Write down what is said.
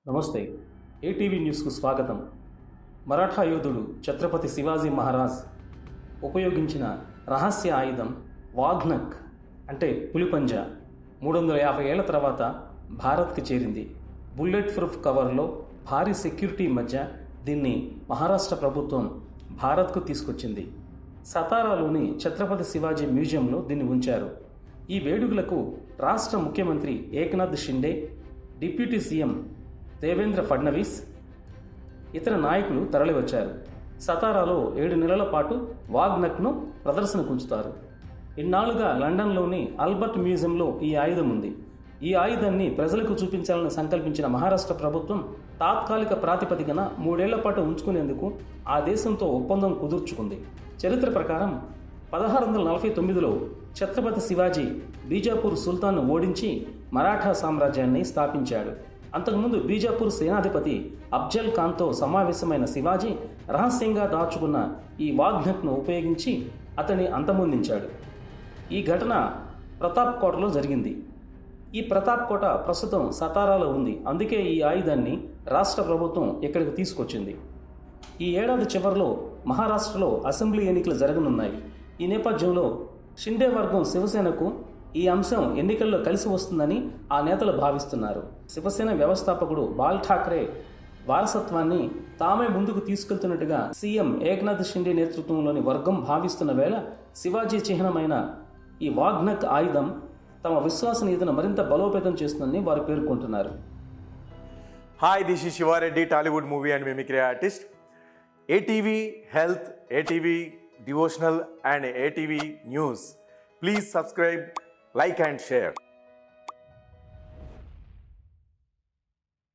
నమస్తే. ఏటీవీ న్యూస్కు స్వాగతం. మరాఠా యోధుడు ఛత్రపతి శివాజీ మహారాజ్ ఉపయోగించిన రహస్య ఆయుధం వాఘ్నక్ అంటే పులిపంజా 350 ఏళ్ల తర్వాత భారత్కి చేరింది. బుల్లెట్ ప్రూఫ్ కవర్లో భారీ సెక్యూరిటీ మధ్య దీన్ని మహారాష్ట్ర ప్రభుత్వం భారత్కు తీసుకొచ్చింది. సతారాలోని ఛత్రపతి శివాజీ మ్యూజియంలో దీన్ని ఉంచారు. ఈ వేడుకలకు రాష్ట్ర ముఖ్యమంత్రి ఏక్నాథ్ షిండే, డిప్యూటీ సీఎం దేవేంద్ర ఫడ్నవీస్, ఇతర నాయకులు తరలివచ్చారు. సతారాలో 7 నెలల పాటు వాఘ్నక్ను ప్రదర్శనకు ఉంచుతారు. ఇన్నాళ్లుగా లండన్లోని ఆల్బర్ట్ మ్యూజియంలో ఈ ఆయుధం ఉంది. ఈ ఆయుధాన్ని ప్రజలకు చూపించాలని సంకల్పించిన మహారాష్ట్ర ప్రభుత్వం తాత్కాలిక ప్రాతిపదికన 3 ఏళ్ల పాటు ఉంచుకునేందుకు ఆ దేశంతో ఒప్పందం కుదుర్చుకుంది. చరిత్ర ప్రకారం 1649లో ఛత్రపతి శివాజీ బీజాపూర్ సుల్తాన్ను ఓడించి మరాఠా సామ్రాజ్యాన్ని స్థాపించాడు. అంతకుముందు బీజాపూర్ సేనాధిపతి అఫ్జల్ ఖాన్తో సమావేశమైన శివాజీ రహస్యంగా దాచుకున్న ఈ వాఘ్నక్ను ఉపయోగించి అతన్ని అంతమొందించాడు. ఈ ఘటన ప్రతాప్ కోటలో జరిగింది. ఈ ప్రతాప్ కోట ప్రస్తుతం సతారాలో ఉంది. అందుకే ఈ ఆయుధాన్ని రాష్ట్ర ప్రభుత్వం ఇక్కడికి తీసుకొచ్చింది. ఈ ఏడాది చివరిలో మహారాష్ట్రలో అసెంబ్లీ ఎన్నికలు జరగనున్నాయి. ఈ నేపథ్యంలో షిండే వర్గం శివసేనకు ఈ అంశం ఎన్నికల్లో కలిసి వస్తుందని ఆ నేతలు భావిస్తున్నారు. శివసేన వ్యవస్థాపకుడు బాల్ ఠాక్రే వారసత్వాన్ని తామే ముందుకు తీసుకెళ్తున్నట్టుగా సీఎం ఏక్నాథ్ షిండే నేతృత్వంలోని వర్గం భావిస్తున్న వేళ శివాజీ చిహ్నమైన ఈ వాఘ్నక్ ఆయుధం తమ విశ్వసనీయతను మరింత బలోపేతం చేస్తుందని వారు పేర్కొంటున్నారు. Hi, this is Shiva Reddy, Tollywood movie and mimicry artist. ATV Health, ATV Devotional and ATV News. Please subscribe, like and share.